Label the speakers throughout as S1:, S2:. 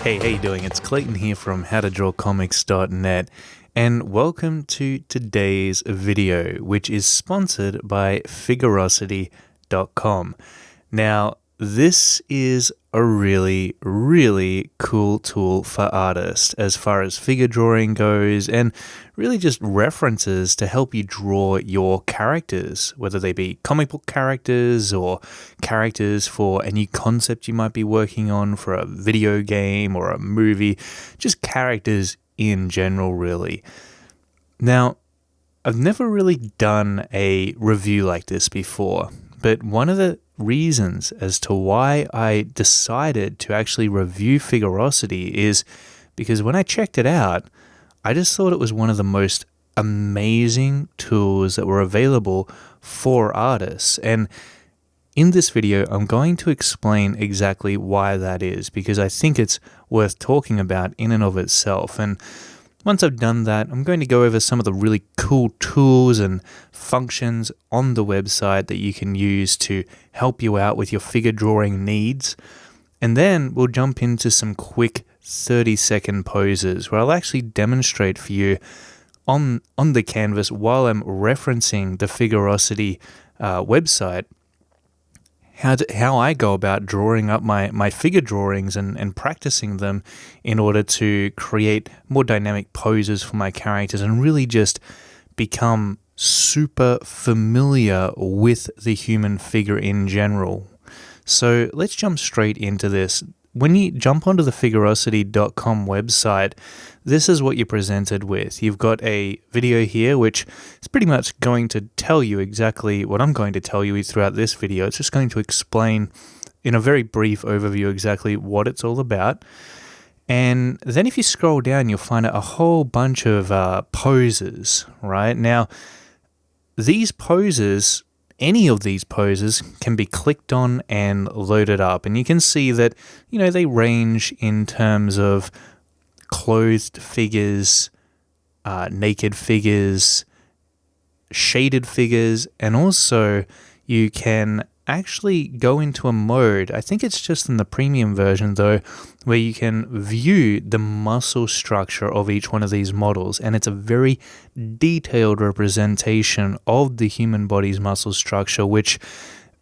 S1: Hey, how you doing? It's Clayton here from howtodrawcomics.net, and welcome to today's video, which is sponsored by Figurosity.com. Now, this is a really cool tool for artists as far as figure drawing goes, and really just references to help you draw your characters, whether they be comic book characters or characters for a new concept you might be working on for a video game or a movie, just characters in general, really. Now, I've never really done a review like this before, but one of the reasons as to why I decided to actually review Figurosity is because when I checked it out, I just thought it was one of the most amazing tools that were available for artists. And in this video, I'm going to explain exactly why that is, because I think it's worth talking about in and of itself. And once I've done that, I'm going to go over some of the really cool tools and functions on the website that you can use to help you out with your figure drawing needs. And then we'll jump into some quick 30-second poses where I'll actually demonstrate for you on the canvas while I'm referencing the Figurosity website how I go about drawing up my figure drawings and practicing them in order to create more dynamic poses for my characters and really just become super familiar with the human figure in general. So let's jump straight into this. When you jump onto the Figurosity.com website, this is what you're presented with. You've got a video here, which is pretty much going to tell you exactly what I'm going to tell you throughout this video. It's just going to explain in a very brief overview exactly what it's all about. And then if you scroll down, you'll find a whole bunch of poses, right? Now, these poses, any of these poses can be clicked on and loaded up. And you can see that, they range in terms of clothed figures, naked figures, shaded figures, and also you can actually go into a mode, I think it's just in the premium version though, where you can view the muscle structure of each one of these models, and it's a very detailed representation of the human body's muscle structure, which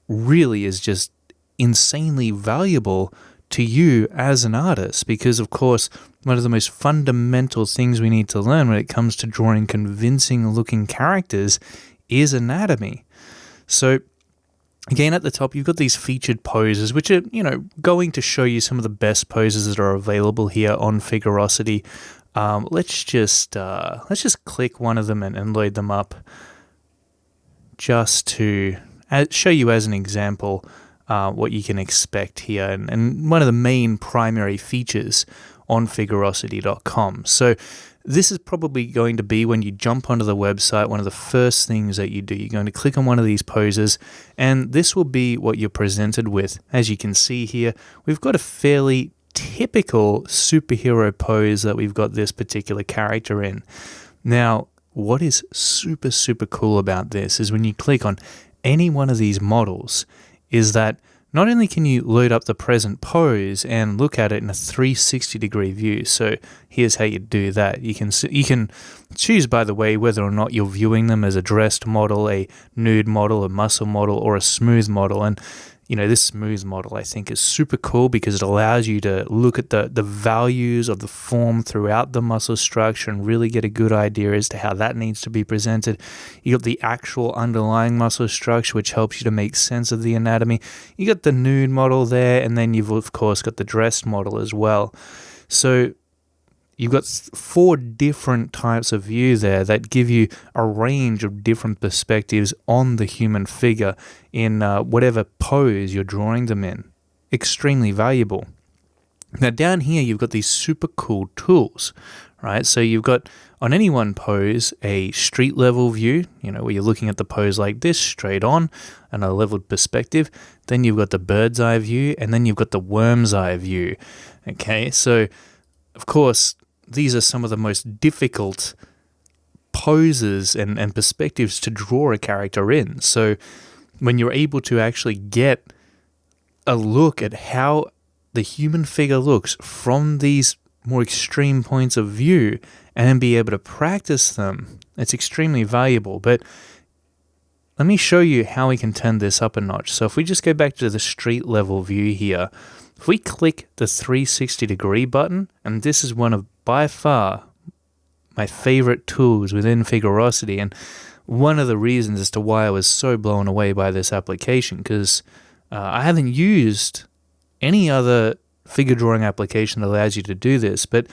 S1: really is just insanely valuable to you as an artist, because of course one of the most fundamental things we need to learn when it comes to drawing convincing looking characters is anatomy. So again, at the top, you've got these featured poses, which are, going to show you some of the best poses that are available here on Figurosity. Let's just click one of them and load them up, just to show you as an example what you can expect here, and one of the main primary features on Figurosity.com. So this is probably going to be when you jump onto the website, one of the first things that you do. You're going to click on one of these poses, and this will be what you're presented with. As you can see here, we've got a fairly typical superhero pose that we've got this particular character in. Now, what is super cool about this is when you click on any one of these models is that not only can you load up the present pose and look at it in a 360-degree view, so here's how you do that. You can choose, by the way, whether or not you're viewing them as a dressed model, a nude model, a muscle model, or a smooth model. And this smooth model I think is super cool because it allows you to look at the values of the form throughout the muscle structure and really get a good idea as to how that needs to be presented. You got the actual underlying muscle structure, which helps you to make sense of the anatomy. You got the nude model there, and then you've of course got the dressed model as well. So you've got 4 different types of view there that give you a range of different perspectives on the human figure in whatever pose you're drawing them in. Extremely valuable. Now down here you've got these super cool tools, right? So you've got on any one pose a street level view, where you're looking at the pose like this, straight on, and a leveled perspective. Then you've got the bird's eye view, and then you've got the worm's eye view. Okay, so of course these are some of the most difficult poses and perspectives to draw a character in. So when you're able to actually get a look at how the human figure looks from these more extreme points of view and then be able to practice them, it's extremely valuable. But let me show you how we can turn this up a notch. So if we just go back to the street level view here, if we click the 360 degree button, and this is one of by far my favorite tools within Figurosity, and one of the reasons as to why I was so blown away by this application, because I haven't used any other figure drawing application that allows you to do this, but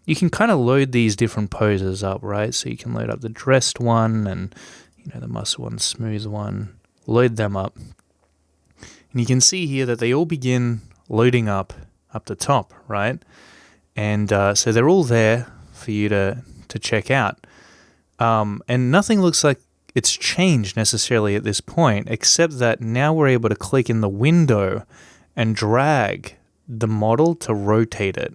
S1: you can kind of load these different poses up, right? So you can load up the dressed one and the muscle one, smooth one, load them up. And you can see here that they all begin loading up the top, right? And so they're all there for you to check out. And nothing looks like it's changed necessarily at this point, except that now we're able to click in the window and drag the model to rotate it.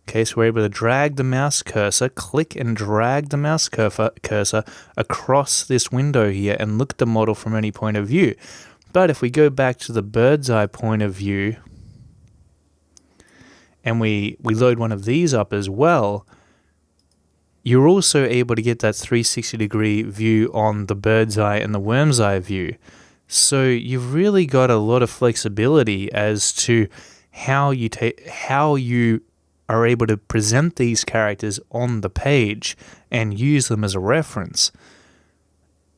S1: Okay, so we're able to drag the mouse cursor, click and drag the mouse cursor across this window here and look at the model from any point of view. But if we go back to the bird's eye point of view and we load one of these up as well, you're also able to get that 360 degree view on the bird's eye and the worm's eye view. So you've really got a lot of flexibility as to how you are able to present these characters on the page and use them as a reference.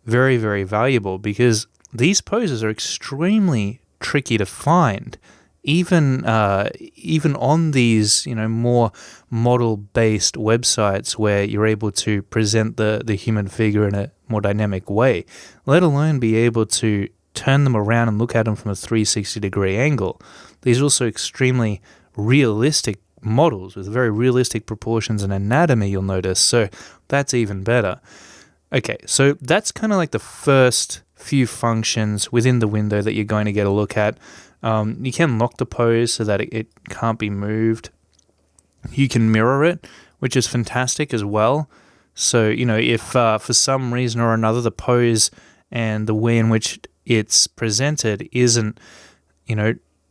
S1: Very, very valuable, because these poses are extremely tricky to find. Even on these, more model-based websites where you're able to present the human figure in a more dynamic way, let alone be able to turn them around and look at them from a 360-degree angle. These are also extremely realistic models with very realistic proportions and anatomy, you'll notice, so that's even better. Okay, so that's kind of like the first few functions within the window that you're going to get a look at. You can lock the pose so that it can't be moved. You can mirror it, which is fantastic as well. So, if for some reason or another the pose and the way in which it's presented isn't,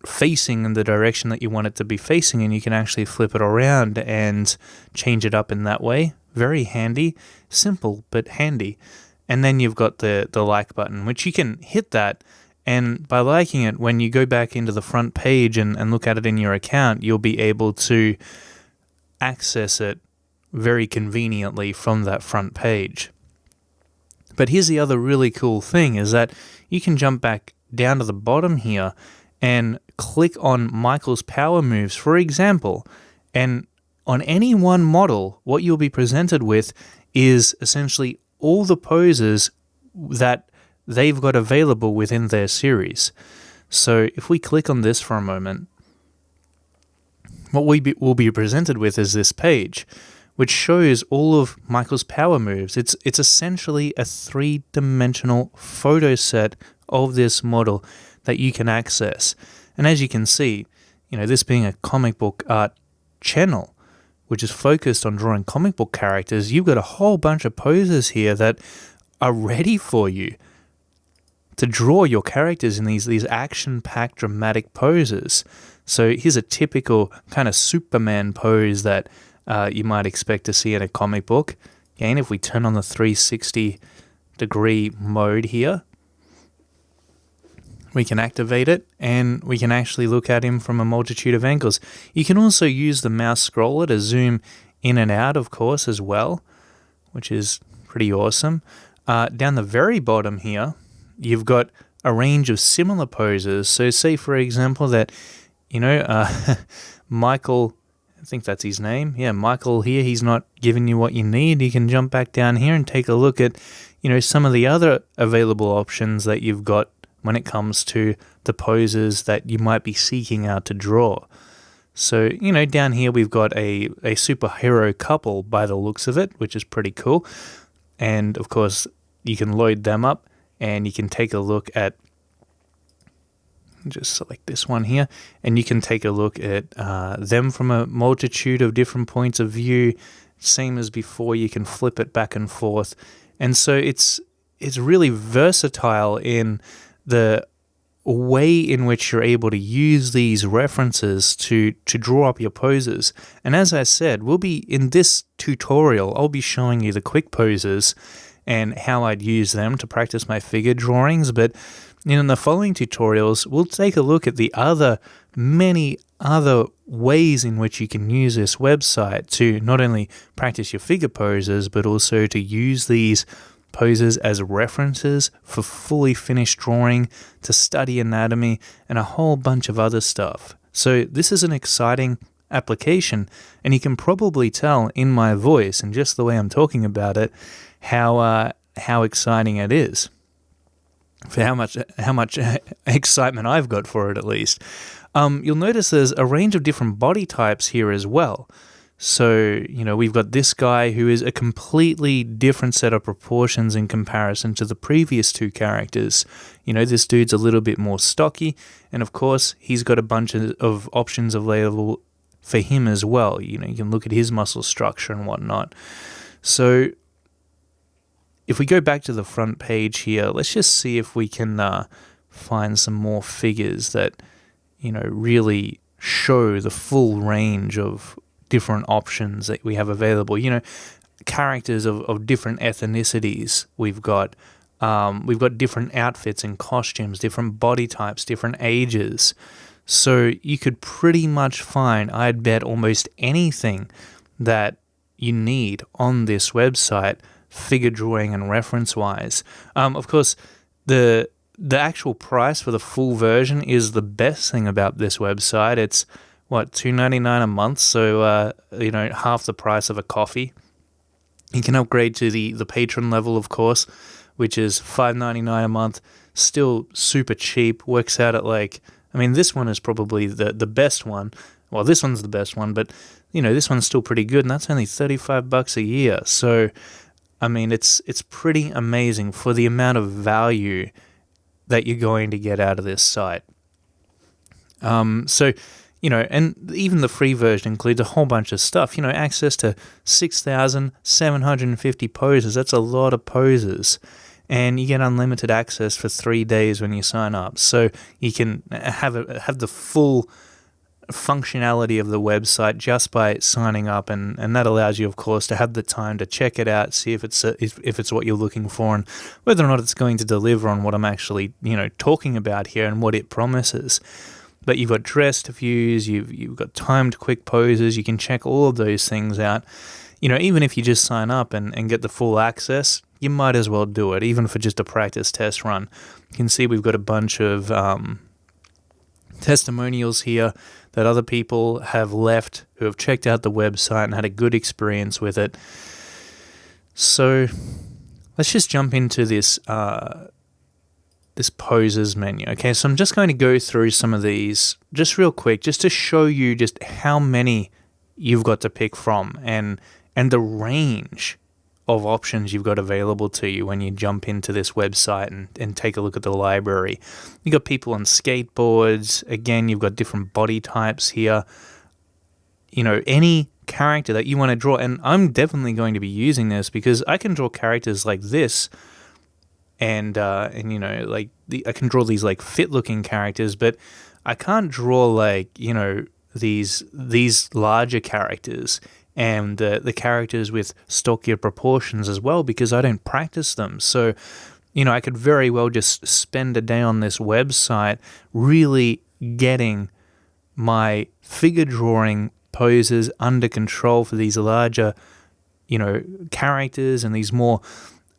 S1: facing in the direction that you want it to be facing, and you can actually flip it around and change it up in that way. Very handy. Simple, but handy. And then you've got the like button, which you can hit that, and by liking it, when you go back into the front page and look at it in your account, you'll be able to access it very conveniently from that front page. But here's the other really cool thing, is that you can jump back down to the bottom here and click on Michael's power moves, for example, and on any one model, what you'll be presented with is essentially all the poses that they've got available within their series. So if we click on this for a moment, what we'll be presented with is this page, which shows all of Michael's power moves. It's essentially a three-dimensional photo set of this model that you can access. And as you can see, this being a comic book art channel, which is focused on drawing comic book characters, you've got a whole bunch of poses here that are ready for you to draw your characters in these action-packed dramatic poses. So here's a typical kind of Superman pose that you might expect to see in a comic book. Again, if we turn on the 360 degree mode here, we can activate it and we can actually look at him from a multitude of angles. You can also use the mouse scroller to zoom in and out, of course, as well, which is pretty awesome. Down the very bottom here, you've got a range of similar poses. So say, for example, that, Michael, I think that's his name. Yeah, Michael here, he's not giving you what you need. You can jump back down here and take a look at, some of the other available options that you've got when it comes to the poses that you might be seeking out to draw. So, down here we've got a superhero couple by the looks of it, which is pretty cool. And, of course, you can load them up and you can take a look at, just select this one here, and you can take a look at them from a multitude of different points of view. Same as before, you can flip it back and forth. And so it's really versatile in the way in which you're able to use these references to draw up your poses. And as I said, in this tutorial, I'll be showing you the quick poses and how I'd use them to practice my figure drawings. But in the following tutorials, we'll take a look at the many other ways in which you can use this website to not only practice your figure poses, but also to use these poses as references for fully finished drawing, to study anatomy, and a whole bunch of other stuff. So this is an exciting application, and you can probably tell in my voice and just the way I'm talking about it how exciting it is, for how much excitement I've got for it, at least. You'll notice there's a range of different body types here as well. So, we've got this guy who is a completely different set of proportions in comparison to the previous two characters. This dude's a little bit more stocky, and of course, he's got a bunch of options available for him as well. You can look at his muscle structure and whatnot. So, if we go back to the front page here, let's just see if we can find some more figures that, really show the full range of different options that we have available. Characters of different ethnicities. We've got different outfits and costumes, different body types, different ages. So you could pretty much find, I'd bet, almost anything that you need on this website, figure drawing and reference-wise. Of course, the actual price for the full version is the best thing about this website. It's $2.99 a month, so half the price of a coffee. You can upgrade to the patron level, of course, which is $5.99 a month. Still super cheap. Works out at this one is probably the best one. Well, this one's the best one, but this one's still pretty good, and that's only $35 a year. So, it's pretty amazing for the amount of value that you're going to get out of this site. And even the free version includes a whole bunch of stuff. Access to 6,750 poses. That's a lot of poses. And you get unlimited access for 3 days when you sign up. So you can have the full functionality of the website just by signing up, and that allows you, of course, to have the time to check it out, see if it's what you're looking for, and whether or not it's going to deliver on what I'm actually talking about here and what it promises. But you've got dressed views, you've got timed quick poses, you can check all of those things out. Even if you just sign up and get the full access, you might as well do it, even for just a practice test run. You can see we've got a bunch of testimonials here that other people have left who have checked out the website and had a good experience with it. So let's just jump into this poses menu. Okay, so I'm just going to go through some of these just real quick, just to show you just how many you've got to pick from and the range of options you've got available to you when you jump into this website and take a look at the library. You've got people on skateboards. Again, you've got different body types here. Any character that you want to draw, and I'm definitely going to be using this because I can draw characters like this, and I can draw these fit-looking characters, but I can't draw these larger characters and the characters with stockier proportions as well, because I don't practice them. So, I could very well just spend a day on this website really getting my figure drawing poses under control for these larger, characters and these more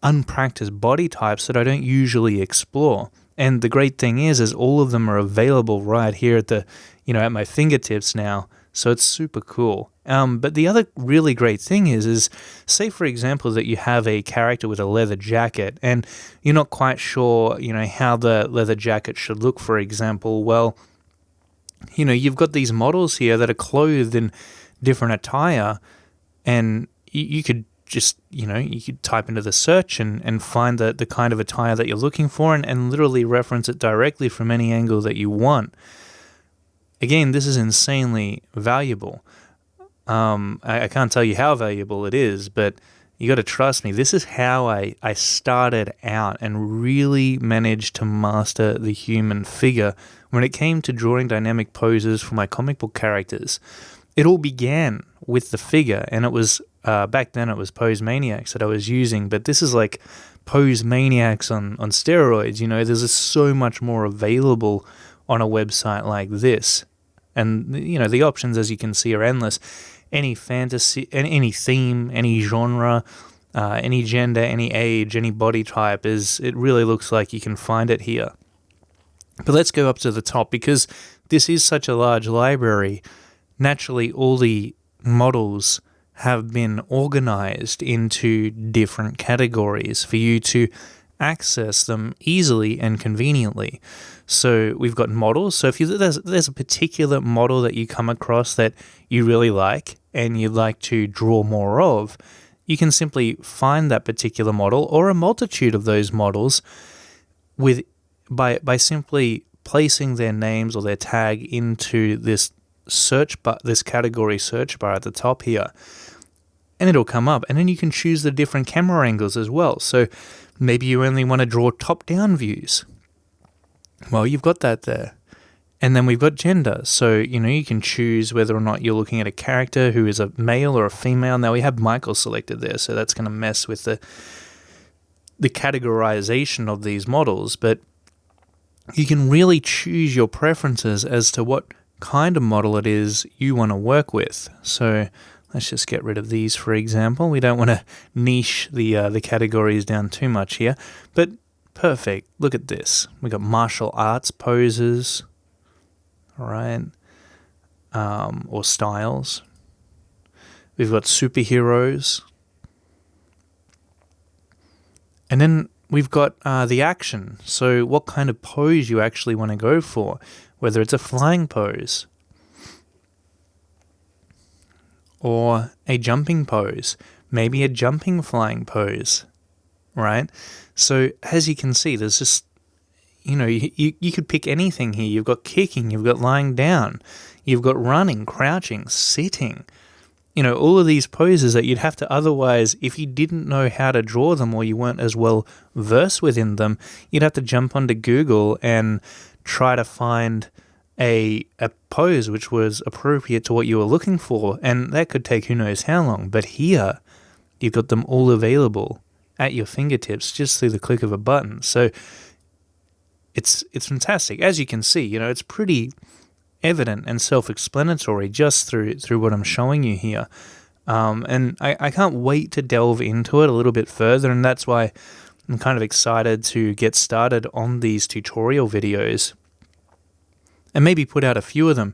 S1: unpracticed body types that I don't usually explore. And the great thing is all of them are available right here at at my fingertips now. So it's super cool. But the other really great thing is say, for example, that you have a character with a leather jacket and you're not quite sure, how the leather jacket should look, for example. Well, you've got these models here that are clothed in different attire, and you could just, you could type into the search and find the kind of attire that you're looking for and literally reference it directly from any angle that you want. Again, this is insanely valuable. I can't tell you how valuable it is, but you got to trust me. This is how I started out and really managed to master the human figure when it came to drawing dynamic poses for my comic book characters. It all began with the figure, and it was back then it was Pose Maniacs that I was using, but this is like Pose Maniacs on steroids. There's just so much more available on a website like this. And, the options, as you can see, are endless. Any fantasy, any theme, any genre, any gender, any age, any body type, it really looks like you can find it here. But let's go up to the top, because this is such a large library. Naturally, all the models have been organized into different categories for you to access them easily and conveniently. So we've got models. So if there's a particular model that you come across that you really like and you'd like to draw more of, you can simply find that particular model or a multitude of those models by simply placing their names or their tag into this category search bar at the top here. And it'll come up, and then you can choose the different camera angles as well. So maybe you only want to draw top-down views. Well, you've got that there. And then we've got gender. So, you can choose whether or not you're looking at a character who is a male or a female. Now, we have Michael selected there, so that's going to mess with the categorization of these models. But you can really choose your preferences as to what kind of model it is you want to work with. So let's just get rid of these, for example. We don't want to niche the categories down too much here. But perfect. Look at this. We got martial arts poses, all right, or styles. We've got superheroes. And then we've got the action. So what kind of pose you actually want to go for, whether it's a flying pose or a jumping pose, maybe a jumping flying pose, right? So as you can see, there's just, you could pick anything here. You've got kicking, you've got lying down, you've got running, crouching, sitting. All of these poses that you'd have to otherwise, if you didn't know how to draw them or you weren't as well versed within them, you'd have to jump onto Google and try to find a pose which was appropriate to what you were looking for, and that could take who knows how long. But here, you've got them all available at your fingertips just through the click of a button. So it's fantastic. As you can see, it's pretty evident and self-explanatory just through what I'm showing you here. And I can't wait to delve into it a little bit further, and that's why I'm kind of excited to get started on these tutorial videos and maybe put out a few of them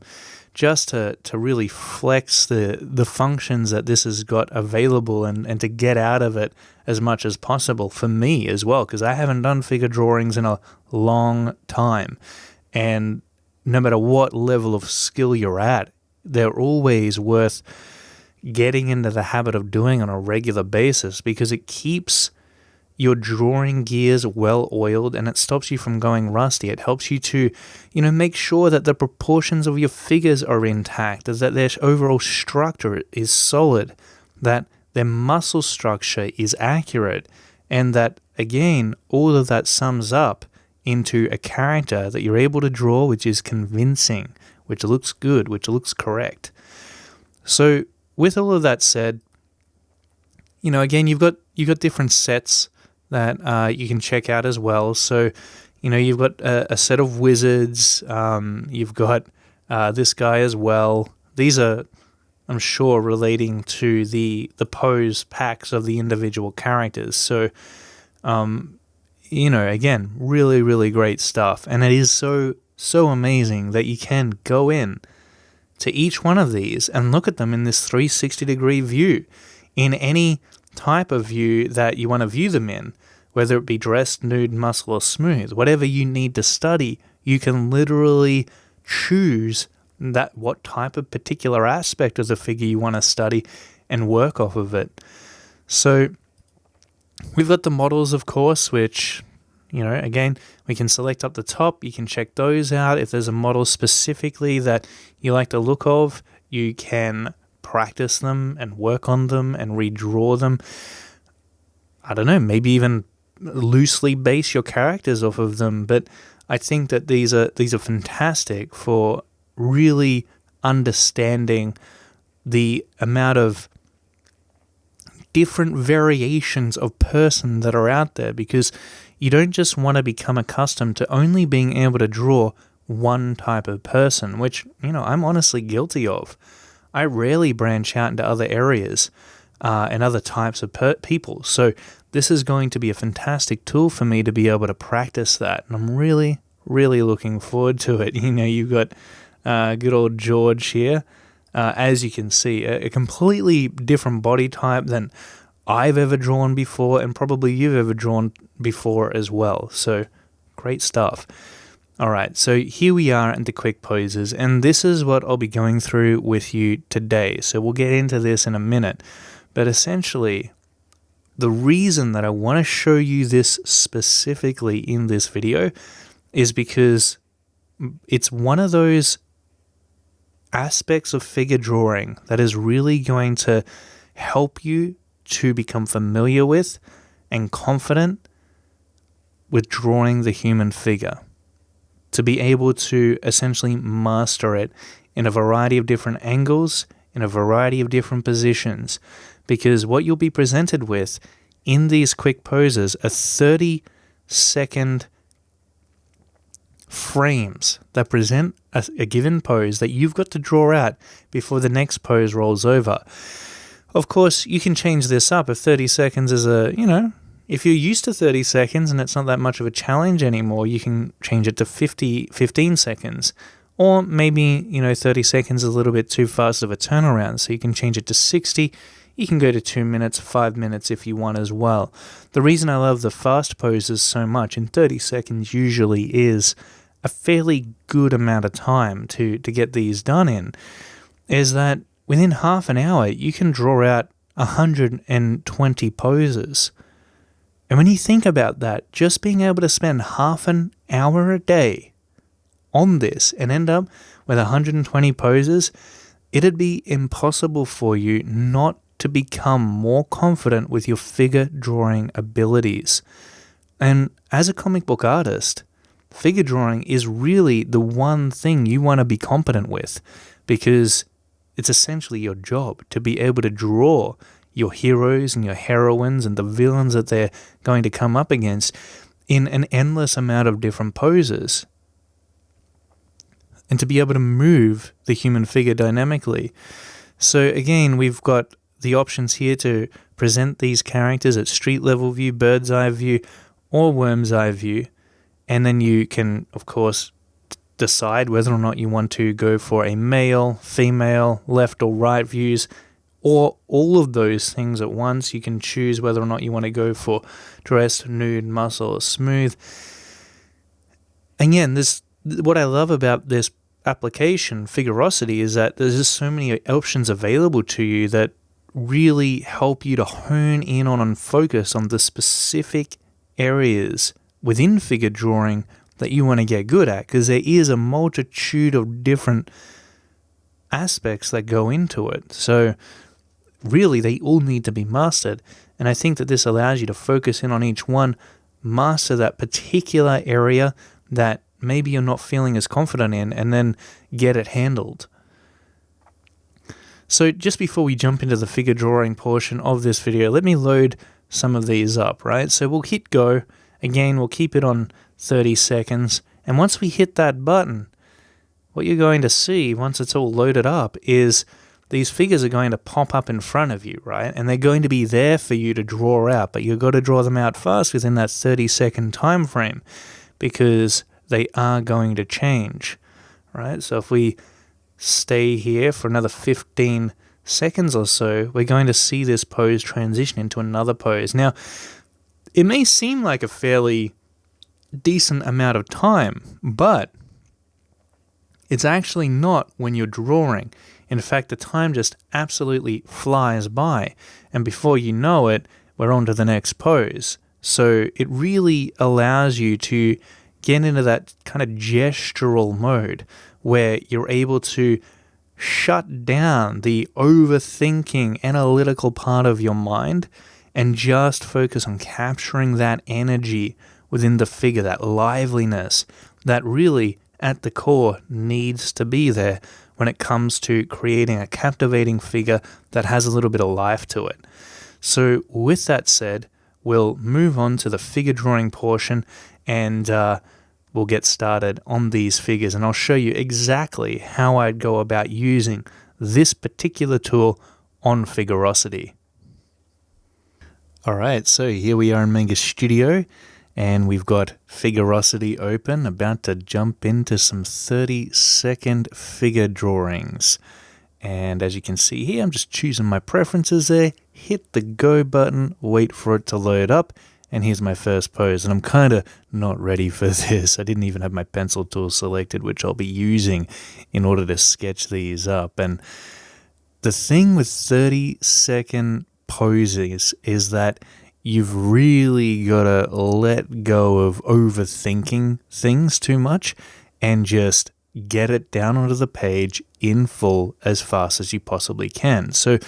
S1: just to really flex the functions that this has got available and to get out of it as much as possible for me as well, because I haven't done figure drawings in a long time. And no matter what level of skill you're at, they're always worth getting into the habit of doing on a regular basis, because it keeps your drawing gears well oiled and it stops you from going rusty. It helps you to, make sure that the proportions of your figures are intact, that their overall structure is solid, that their muscle structure is accurate, and that, again, all of that sums up into a character that you're able to draw which is convincing, which looks good, which looks correct. So with all of that said, again, you've got different sets that you can check out as well. So, you've got a set of wizards. You've got this guy as well. These are, I'm sure, relating to the pose packs of the individual characters. So, again, really, really great stuff. And it is so amazing that you can go in to each one of these and look at them in this 360-degree view in any type of view that you want to view them in, whether it be dressed, nude, muscle, or smooth. Whatever you need to study, you can literally choose what type of particular aspect of the figure you want to study and work off of it. So we've got the models, of course, which, again, we can select up the top. You can check those out. If there's a model specifically that you like the look of, you can practice them and work on them and redraw them. I don't know, maybe even loosely base your characters off of them. But I think that these are fantastic for really understanding the amount of different variations of person that are out there, because you don't just want to become accustomed to only being able to draw one type of person, which, I'm honestly guilty of. I rarely branch out into other areas and other types of people. So this is going to be a fantastic tool for me to be able to practice that. And I'm really, really looking forward to it. You've got good old George here. As you can see, a completely different body type than I've ever drawn before, and probably you've ever drawn before as well. So great stuff. All right, so here we are at the quick poses, and this is what I'll be going through with you today. So we'll get into this in a minute. But essentially, the reason that I want to show you this specifically in this video is because it's one of those aspects of figure drawing that is really going to help you to become familiar with and confident with drawing the human figure, to be able to essentially master it in a variety of different angles, in a variety of different positions, because what you'll be presented with in these quick poses are 30-second frames that present a given pose that you've got to draw out before the next pose rolls over. Of course, you can change this up if 30 seconds is if you're used to 30 seconds and it's not that much of a challenge anymore, you can change it to 15 seconds. Or maybe, 30 seconds is a little bit too fast of a turnaround, so you can change it to 60. You can go to 2 minutes, 5 minutes if you want as well. The reason I love the fast poses so much, and 30 seconds usually is a fairly good amount of time to get these done in, is that within half an hour, you can draw out 120 poses. And when you think about that, just being able to spend half an hour a day on this and end up with 120 poses, it'd be impossible for you not to become more confident with your figure drawing abilities. And as a comic book artist, figure drawing is really the one thing you want to be competent with, because it's essentially your job to be able to draw your heroes and your heroines and the villains that they're going to come up against in an endless amount of different poses, and to be able to move the human figure dynamically. So again, we've got the options here to present these characters at street level view, bird's eye view, or worm's eye view. And then you can, of course, decide whether or not you want to go for a male, female, left or right views, or all of those things at once. You can choose whether or not you want to go for dressed, nude, muscle, or smooth. Again, what I love about this application, Figurosity, is that there's just so many options available to you that really help you to hone in on and focus on the specific areas within figure drawing that you want to get good at, because there is a multitude of different aspects that go into it. So really, they all need to be mastered, and I think that this allows you to focus in on each one, master that particular area that maybe you're not feeling as confident in, and then get it handled. So just before we jump into the figure drawing portion of this video, let me load some of these up, right? So we'll hit go. Again, we'll keep it on 30 seconds. And once we hit that button, what you're going to see once it's all loaded up is these figures are going to pop up in front of you, right? And they're going to be there for you to draw out, but you've got to draw them out fast within that 30-second time frame, because they are going to change, right? So if we stay here for another 15 seconds or so, we're going to see this pose transition into another pose. Now, it may seem like a fairly decent amount of time, but it's actually not when you're drawing. In fact, the time just absolutely flies by, and before you know it, we're on to the next pose. So it really allows you to get into that kind of gestural mode where you're able to shut down the overthinking, analytical part of your mind and just focus on capturing that energy within the figure, that liveliness that really at the core needs to be there when it comes to creating a captivating figure that has a little bit of life to it. So with that said, we'll move on to the figure drawing portion, and we'll get started on these figures, and I'll show you exactly how I'd go about using this particular tool on Figurosity. Alright, so here we are in Manga Studio, and we've got Figurosity open, about to jump into some 30-second figure drawings. And as you can see here, I'm just choosing my preferences there, hit the go button, wait for it to load up, and here's my first pose. And I'm kind of not ready for this. I didn't even have my pencil tool selected, which I'll be using in order to sketch these up. And the thing with 30-second poses is that you've really got to let go of overthinking things too much and just get it down onto the page in full as fast as you possibly can. So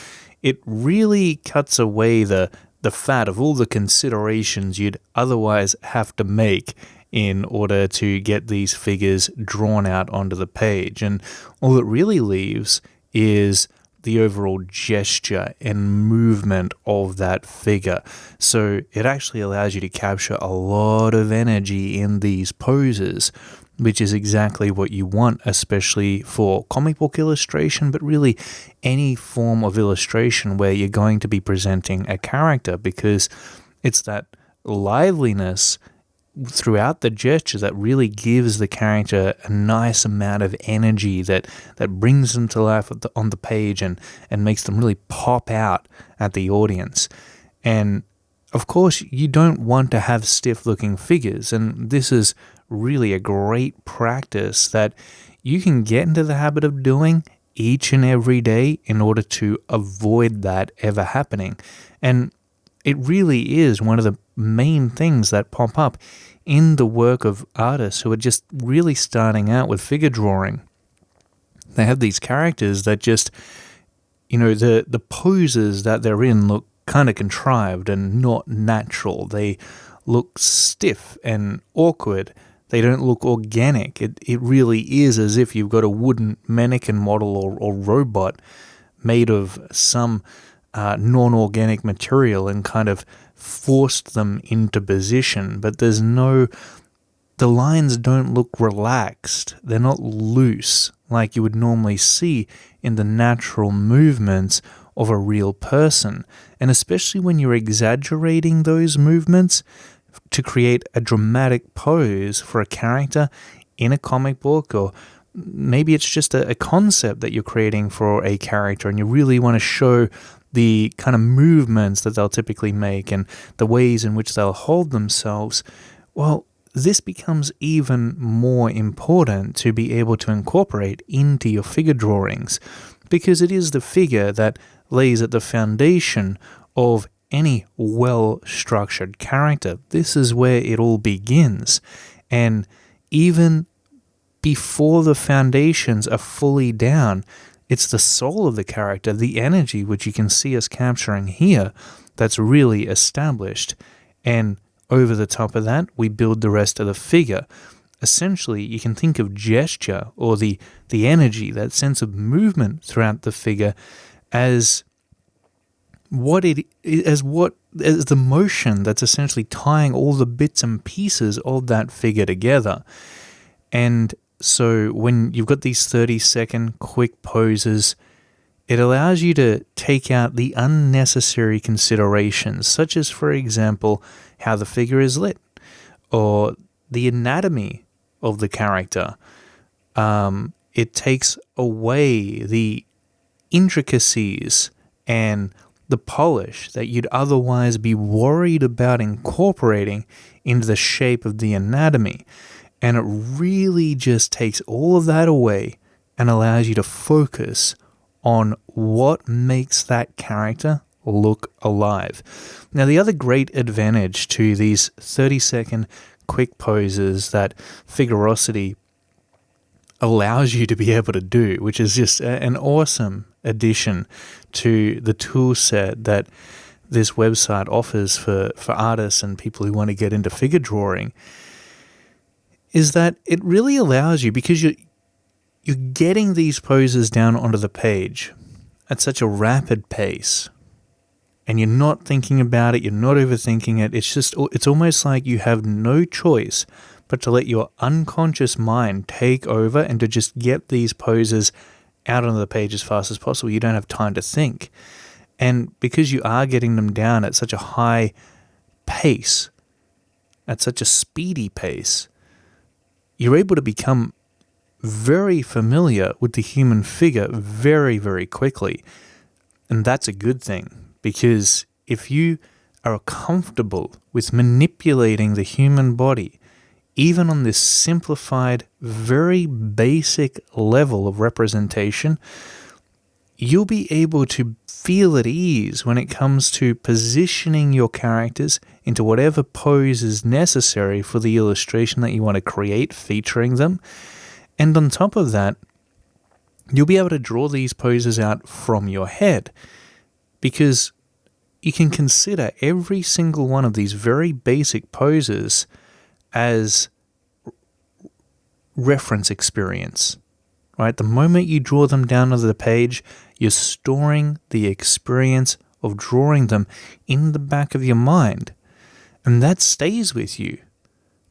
S1: it really cuts away the fat of all the considerations you'd otherwise have to make in order to get these figures drawn out onto the page. And all it really leaves is the overall gesture and movement of that figure. So it actually allows you to capture a lot of energy in these poses, which is exactly what you want, especially for comic book illustration, but really any form of illustration where you're going to be presenting a character, because it's that liveliness throughout the gesture that really gives the character a nice amount of energy that brings them to life on the page and makes them really pop out at the audience. And of course, you don't want to have stiff-looking figures, and this is really a great practice that you can get into the habit of doing each and every day in order to avoid that ever happening. And it really is one of the main things that pop up in the work of artists who are just really starting out with figure drawing. They have these characters that just, the poses that they're in look kind of contrived and not natural. They look stiff and awkward. They don't look organic. It really is as if you've got a wooden mannequin model or robot made of some non-organic material and kind of forced them into position, but the lines don't look relaxed. They're not loose like you would normally see in the natural movements of a real person. And especially when you're exaggerating those movements to create a dramatic pose for a character in a comic book, or maybe it's just a concept that you're creating for a character and you really want to show the kind of movements that they'll typically make and the ways in which they'll hold themselves, well, this becomes even more important to be able to incorporate into your figure drawings, because it is the figure that lays at the foundation of any well-structured character. This is where it all begins. And even before the foundations are fully down, it's the soul of the character, the energy, which you can see us capturing here, that's really established. And over the top of that, we build the rest of the figure. Essentially, you can think of gesture or the energy, that sense of movement throughout the figure as the motion that's essentially tying all the bits and pieces of that figure together. And so when you've got these 30-second quick poses, it allows you to take out the unnecessary considerations, such as, for example, how the figure is lit, or the anatomy of the character. It takes away the intricacies and the polish that you'd otherwise be worried about incorporating into the shape of the anatomy. And it really just takes all of that away and allows you to focus on what makes that character look alive. Now, the other great advantage to these 30-second quick poses that Figurosity allows you to be able to do, which is just an awesome addition to the tool set that this website offers for artists and people who want to get into figure drawing is that it really allows you, because you're getting these poses down onto the page at such a rapid pace, and you're not thinking about it, you're not overthinking it. It's almost like you have no choice but to let your unconscious mind take over and to just get these poses out onto the page as fast as possible. You don't have time to think. And because you are getting them down at such a high pace, at such a speedy pace, you're able to become very familiar with the human figure very, very quickly. And that's a good thing, because if you are comfortable with manipulating the human body, even on this simplified, very basic level of representation, you'll be able to feel at ease when it comes to positioning your characters into whatever pose is necessary for the illustration that you want to create featuring them. And on top of that, you'll be able to draw these poses out from your head, because you can consider every single one of these very basic poses as reference experience, right? The moment you draw them down onto the page, you're storing the experience of drawing them in the back of your mind, and that stays with you.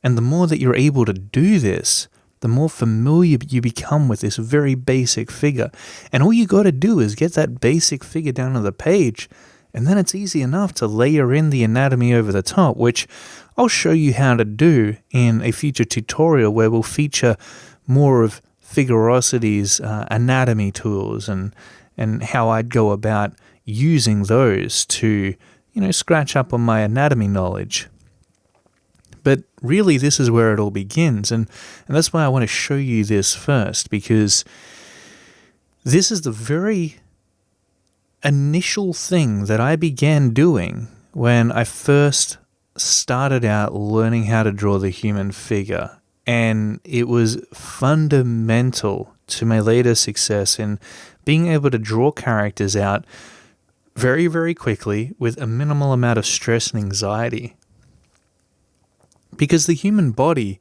S1: And the more that you're able to do this, the more familiar you become with this very basic figure. And all you got to do is get that basic figure down on the page, and then it's easy enough to layer in the anatomy over the top, which I'll show you how to do in a future tutorial where we'll feature more of Figurosity's anatomy tools and how I'd go about using those to, scratch up on my anatomy knowledge. But really, this is where it all begins, and that's why I want to show you this first, because this is the very initial thing that I began doing when I first started out learning how to draw the human figure, and it was fundamental to my later success in being able to draw characters out very, very quickly with a minimal amount of stress and anxiety. Because the human body,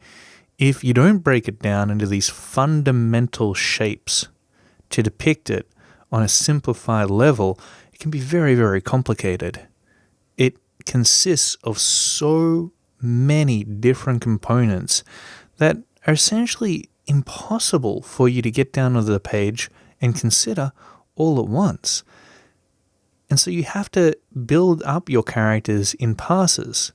S1: if you don't break it down into these fundamental shapes to depict it on a simplified level, it can be very, very complicated. It consists of so many different components that are essentially impossible for you to get down onto the page and consider all at once. And so you have to build up your characters in passes,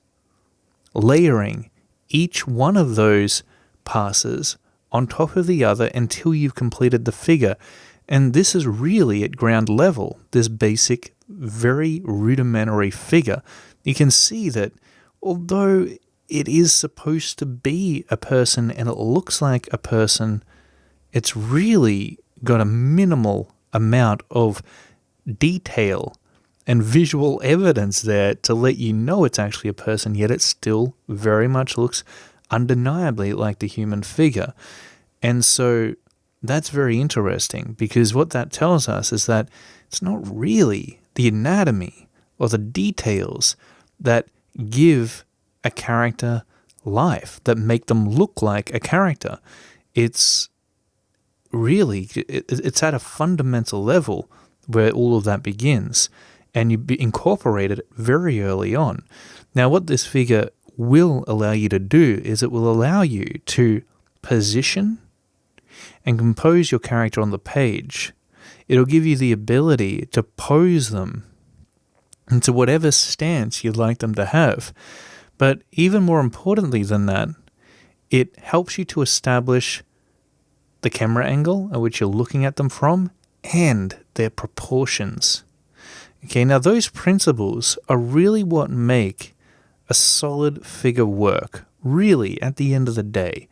S1: layering each one of those passes on top of the other until you've completed the figure. And this is really at ground level, this basic, very rudimentary figure. You can see that although it is supposed to be a person and it looks like a person, it's really got a minimal amount of detail and visual evidence there to let you know it's actually a person, yet it still very much looks undeniably like the human figure. And so that's very interesting, because what that tells us is that it's not really the anatomy or the details that give a character life, that make them look like a character. It's really, it's at a fundamental level where all of that begins, and you incorporate it very early on. Now, what this figure will allow you to do is it will allow you to position and compose your character on the page. It'll give you the ability to pose them into whatever stance you'd like them to have. But even more importantly than that, it helps you to establish the camera angle at which you're looking at them from and their proportions. Okay, now those principles are really what make a solid figure work, really, at the end of the day.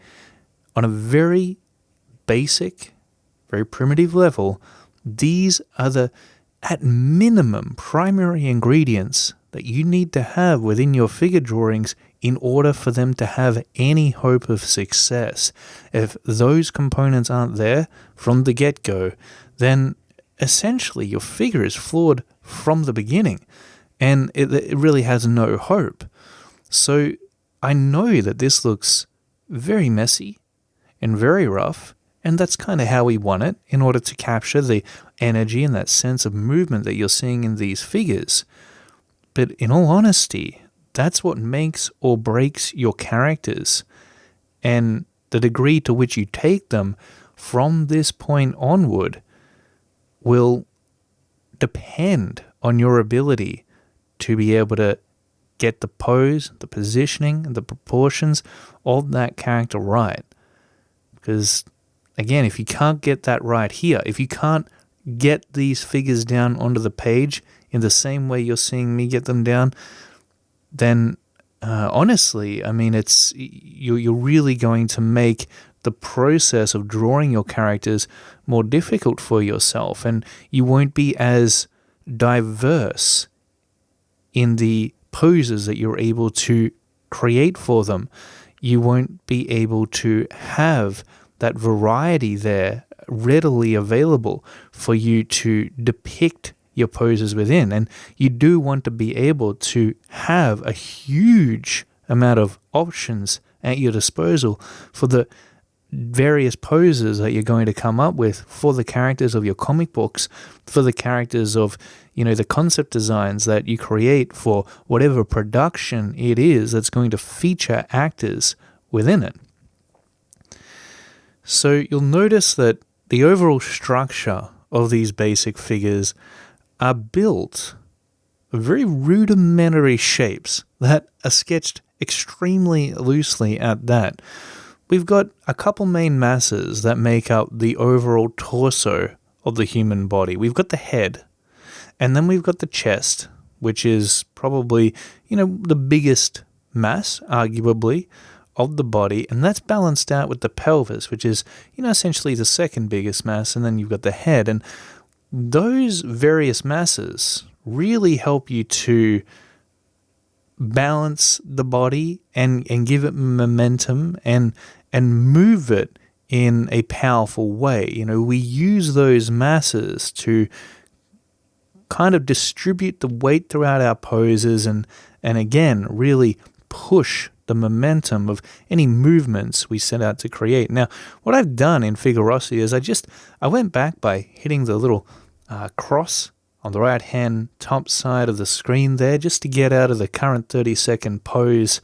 S1: On a very basic, very primitive level, these are the, at minimum, primary ingredients that you need to have within your figure drawings in order for them to have any hope of success. If those components aren't there from the get-go, then essentially your figure is flawed from the beginning. and it really has no hope. So I know that this looks very messy and very rough, and that's kind of how we want it in order to capture the energy and that sense of movement that you're seeing in these figures. But in all honesty, that's what makes or breaks your characters, and the degree to which you take them from this point onward will depend on your ability to be able to get the pose, the positioning, the proportions of that character right. Because, again, if you can't get that right here, if you can't get these figures down onto the page in the same way you're seeing me get them down, then honestly, I mean, you're really going to make the process of drawing your characters more difficult for yourself, and you won't be as diverse in the poses that you're able to create for them. You won't be able to have that variety there readily available for you to depict your poses within. And you do want to be able to have a huge amount of options at your disposal for the various poses that you're going to come up with for the characters of your comic books, for the characters of, the concept designs that you create for whatever production it is that's going to feature actors within it. So you'll notice that the overall structure of these basic figures are built very rudimentary shapes that are sketched extremely loosely at that. We've got a couple main masses that make up the overall torso of the human body. We've got the head, and then we've got the chest, which is probably, the biggest mass, arguably, of the body, and that's balanced out with the pelvis, which is, essentially the second biggest mass, and then you've got the head. And those various masses really help you to balance the body and give it momentum and move it in a powerful way. We use those masses to kind of distribute the weight throughout our poses and again, really push the momentum of any movements we set out to create. Now, what I've done in Figurosity is I went back by hitting the little cross on the right-hand top side of the screen there, just to get out of the current 30-second pose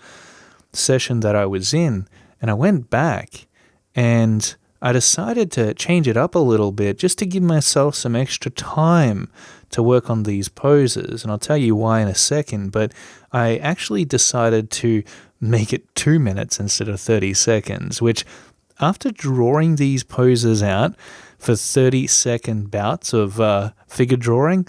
S1: session that I was in. And I went back and I decided to change it up a little bit just to give myself some extra time to work on these poses. And I'll tell you why in a second, but I actually decided to make it 2 minutes instead of 30 seconds, which after drawing these poses out for 30-second bouts of figure drawing,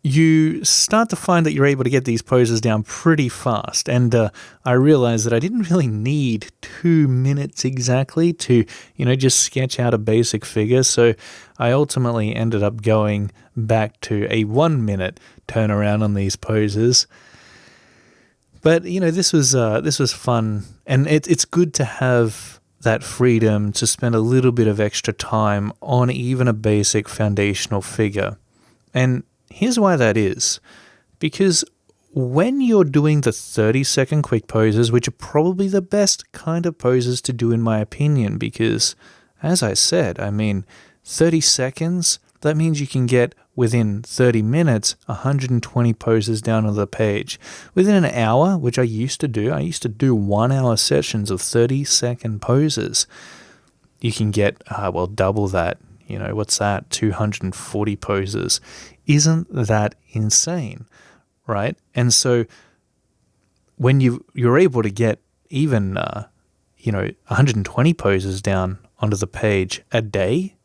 S1: you start to find that you're able to get these poses down pretty fast. And I realized that I didn't really need 2 minutes exactly to, just sketch out a basic figure. So I ultimately ended up going back to a 1 minute turnaround on these poses. But, this was fun. And it's good to have that freedom to spend a little bit of extra time on even a basic foundational figure. And here's why that is. Because when you're doing the 30-second quick poses, which are probably the best kind of poses to do in my opinion, because as I said, 30 seconds, that means you can get within 30 minutes 120 poses down on the page. Within an hour, which I used to do 1 hour sessions of 30-second poses. You can get, double that. What's that? 240 poses. Isn't that insane, right? And so when you're able to get even, 120 poses down onto the page a day,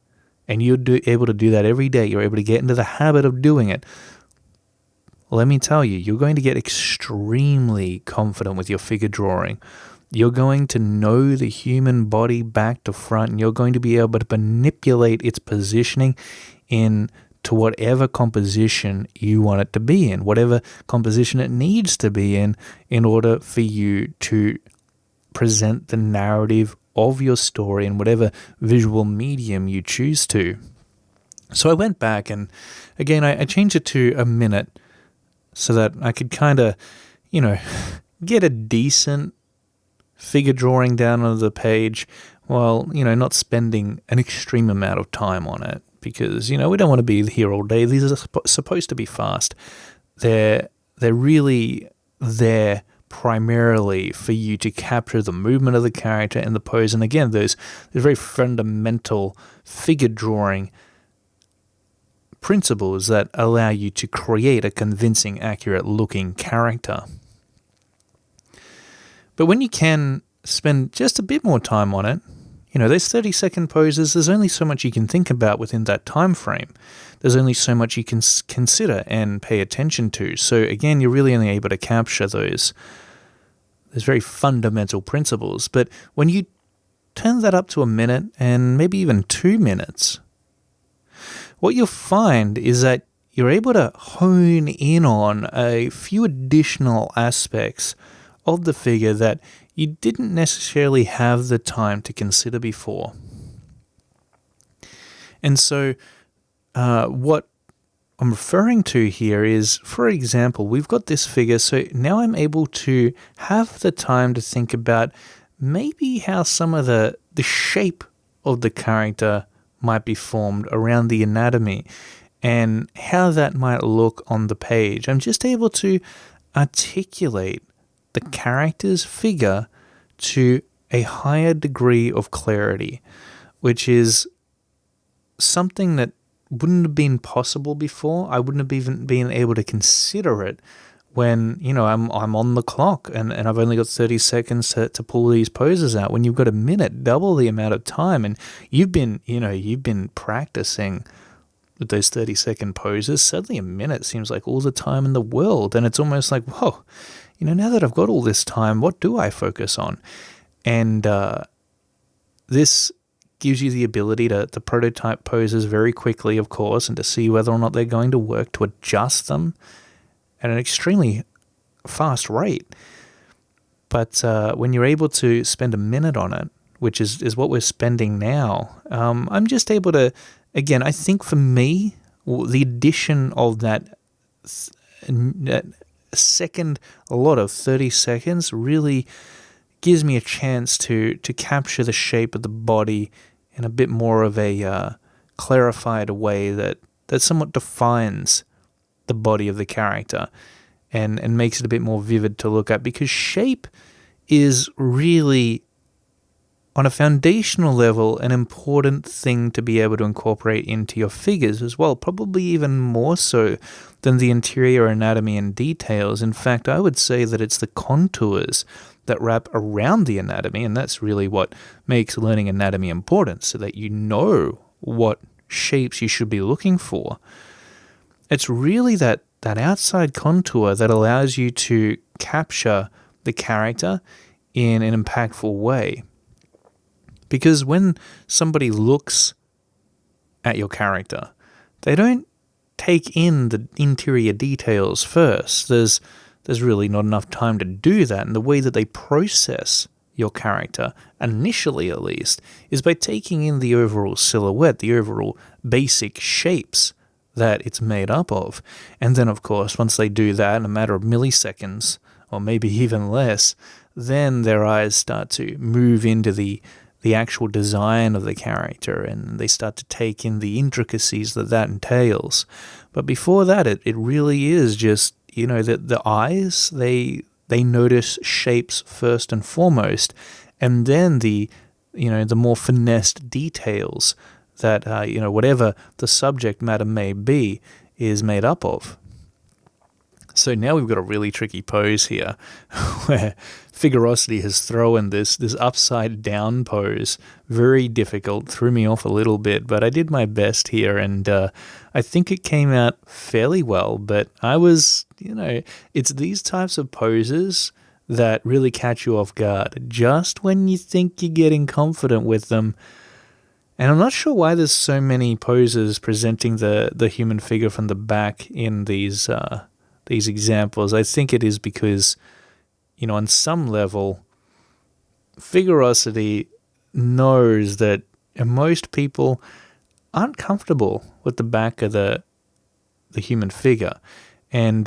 S1: and you're able to do that every day, you're able to get into the habit of doing it, let me tell you, you're going to get extremely confident with your figure drawing. You're going to know the human body back to front, and you're going to be able to manipulate its positioning into whatever composition you want it to be in, whatever composition it needs to be in order for you to present the narrative of your story in whatever visual medium you choose to. So I went back and, again, I changed it to a minute so that I could kind of, you know, get a decent figure drawing down on the page while, not spending an extreme amount of time on it, because, we don't want to be here all day. These are supposed to be fast. They're really there primarily for you to capture the movement of the character and the pose. And again, those very fundamental figure drawing principles that allow you to create a convincing, accurate looking character. But when you can spend just a bit more time on it, those 30-second poses, there's only so much you can think about within that time frame. There's only so much you can consider and pay attention to. So again, you're really only able to capture those very fundamental principles. But when you turn that up to a minute and maybe even 2 minutes, what you'll find is that you're able to hone in on a few additional aspects of the figure that you didn't necessarily have the time to consider before. And so what I'm referring to here is, for example, we've got this figure, so now I'm able to have the time to think about maybe how some of the shape of the character might be formed around the anatomy and how that might look on the page. I'm just able to articulate the character's figure to a higher degree of clarity, which is something that wouldn't have been possible before. I wouldn't have even been able to consider it when, I'm on the clock and I've only got 30 seconds to pull these poses out. When you've got a minute, double the amount of time, and you've been practicing with those 30-second poses, suddenly a minute seems like all the time in the world, and it's almost like, whoa, now that I've got all this time, what do I focus on? And this gives you the ability to prototype poses very quickly, of course, and to see whether or not they're going to work, to adjust them at an extremely fast rate. But when you're able to spend a minute on it, which is what we're spending now, I'm just able to, again, I think for me, the addition of that second lot of 30 seconds really gives me a chance to capture the shape of the body in a bit more of a clarified way that somewhat defines the body of the character and makes it a bit more vivid to look at, because shape is really, on a foundational level, an important thing to be able to incorporate into your figures as well, probably even more so than the interior anatomy and details. In fact, I would say that it's the contours that wrap around the anatomy, and that's really what makes learning anatomy important, so that you know what shapes you should be looking for. It's really that outside contour that allows you to capture the character in an impactful way. Because when somebody looks at your character, they don't take in the interior details first. There's really not enough time to do that, and the way that they process your character, initially at least, is by taking in the overall silhouette, the overall basic shapes that it's made up of. And then, of course, once they do that in a matter of milliseconds, or maybe even less, then their eyes start to move into the actual design of the character, and they start to take in the intricacies that entails. But before that, it really is just, the eyes, they notice shapes first and foremost, and then the more finessed details that, whatever the subject matter may be, is made up of. So now we've got a really tricky pose here where Figurosity has thrown this upside down pose. Very difficult, threw me off a little bit, but I did my best here, and I think it came out fairly well. But I was, it's these types of poses that really catch you off guard just when you think you're getting confident with them. And I'm not sure why there's so many poses presenting the human figure from the back in these examples. I think it is because, on some level, Figurosity knows that most people aren't comfortable with the back of the human figure. And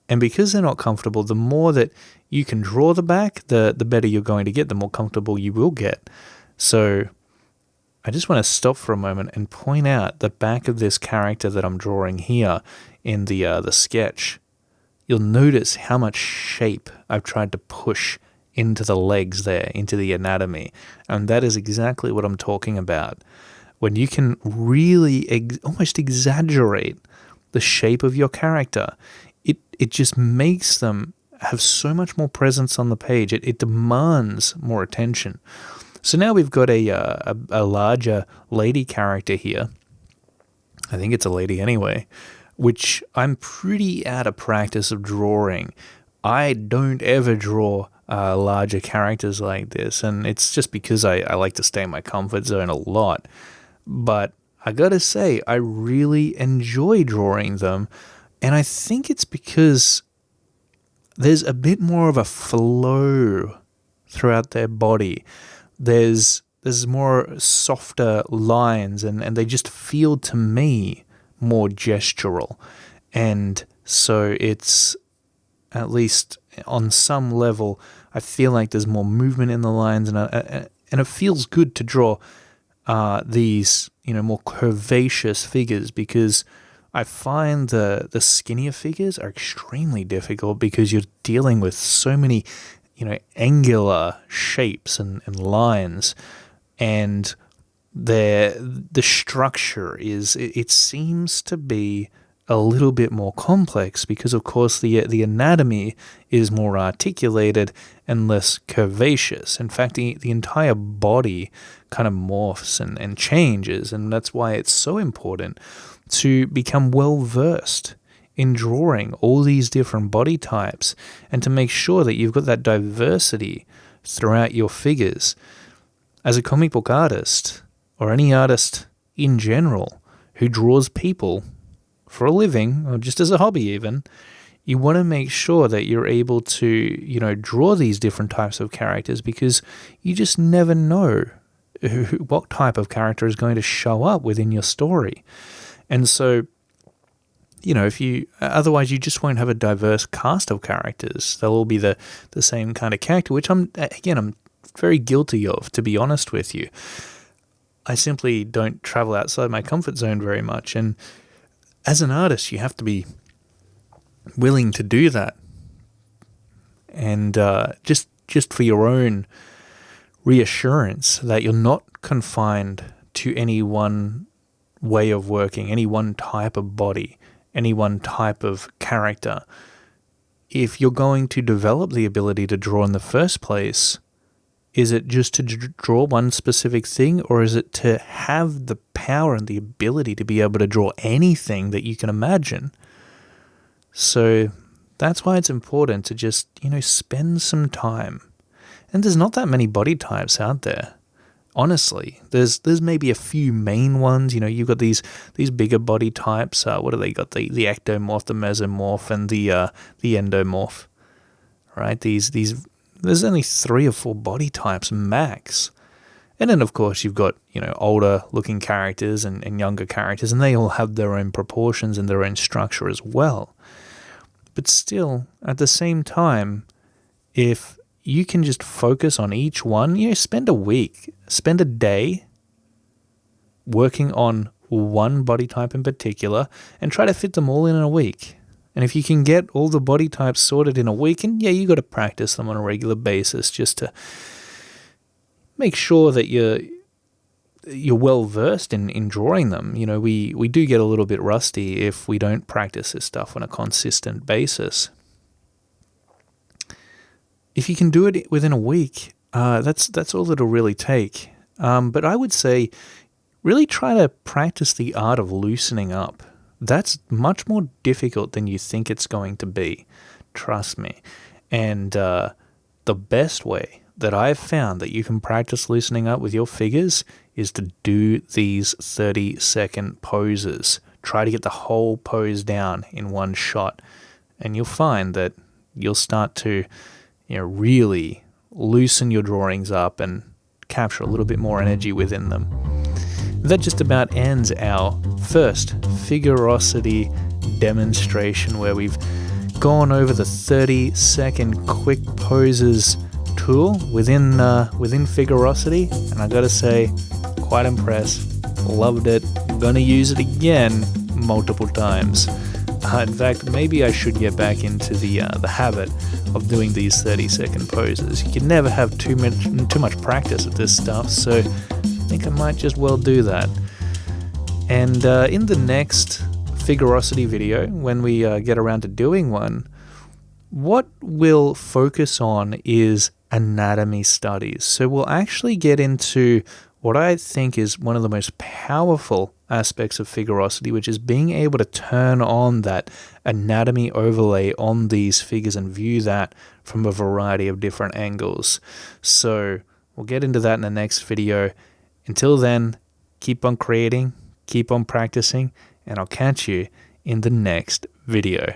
S1: And because they're not comfortable, the more that you can draw the back, the better you're going to get, the more comfortable you will get. So I just want to stop for a moment and point out the back of this character that I'm drawing here in the sketch. You'll notice how much shape I've tried to push into the legs there, into the anatomy. And that is exactly what I'm talking about. When you can really almost exaggerate the shape of your character, it just makes them have so much more presence on the page. It demands more attention. So now we've got a larger lady character here. I think it's a lady anyway, which I'm pretty out of practice of drawing. I don't ever draw larger characters like this, and it's just because I like to stay in my comfort zone a lot. But I gotta say, I really enjoy drawing them, and I think it's because there's a bit more of a flow throughout their body. There's more softer lines, and they just feel to me more gestural. And so it's, at least on some level, I feel like there's more movement in the lines, and it feels good to draw these, more curvaceous figures, because I find the skinnier figures are extremely difficult because you're dealing with so many, angular shapes and lines, and the structure it seems to be a little bit more complex because, of course, the anatomy is more articulated and less curvaceous. In fact, the entire body kind of morphs and changes, and that's why it's so important to become well-versed in drawing all these different body types and to make sure that you've got that diversity throughout your figures. As a comic book artist, or any artist in general who draws people for a living, or just as a hobby even, you want to make sure that you're able to, draw these different types of characters, because you just never know what type of character is going to show up within your story. And so, otherwise you just won't have a diverse cast of characters. They'll all be the same kind of character, which I'm very guilty of, to be honest with you. I simply don't travel outside my comfort zone very much, and as an artist, you have to be willing to do that. And just for your own reassurance that you're not confined to any one way of working, any one type of body, any one type of character. If you're going to develop the ability to draw in the first place, is it just to draw one specific thing, or is it to have the power and the ability to be able to draw anything that you can imagine? So that's why it's important to just, spend some time. And there's not that many body types out there. Honestly, there's maybe a few main ones. You've got these bigger body types. What do they got? The ectomorph, the mesomorph, and the endomorph. Right? There's only 3 or 4 body types max. And then, of course, you've got, older looking characters and younger characters, and they all have their own proportions and their own structure as well. But still, at the same time, if you can just focus on each one, spend a week, spend a day working on one body type in particular and try to fit them all in a week. And if you can get all the body types sorted in a week, and you got to practice them on a regular basis just to make sure that you're well versed in drawing them. We do get a little bit rusty if we don't practice this stuff on a consistent basis. If you can do it within a week, that's all it'll really take. But I would say really try to practice the art of loosening up. That's much more difficult than you think it's going to be. Trust me. And the best way that I've found that you can practice loosening up with your figures is to do these 30-second poses. Try to get the whole pose down in one shot, and you'll find that you'll start to really loosen your drawings up and capture a little bit more energy within them. That just about ends our first Figurosity demonstration, where we've gone over the 30-second quick poses tool within Figurosity, and I gotta say, quite impressed. Loved it. Gonna use it again multiple times. In fact, maybe I should get back into the habit of doing these 30-second poses. You can never have too much practice at this stuff, so I think I might just well do that. And in the next Figurosity video, when we get around to doing one, what we'll focus on is anatomy studies. So we'll actually get into what I think is one of the most powerful aspects of Figurosity, which is being able to turn on that anatomy overlay on these figures and view that from a variety of different angles. So we'll get into that in the next video. Until then, keep on creating, keep on practicing, and I'll catch you in the next video.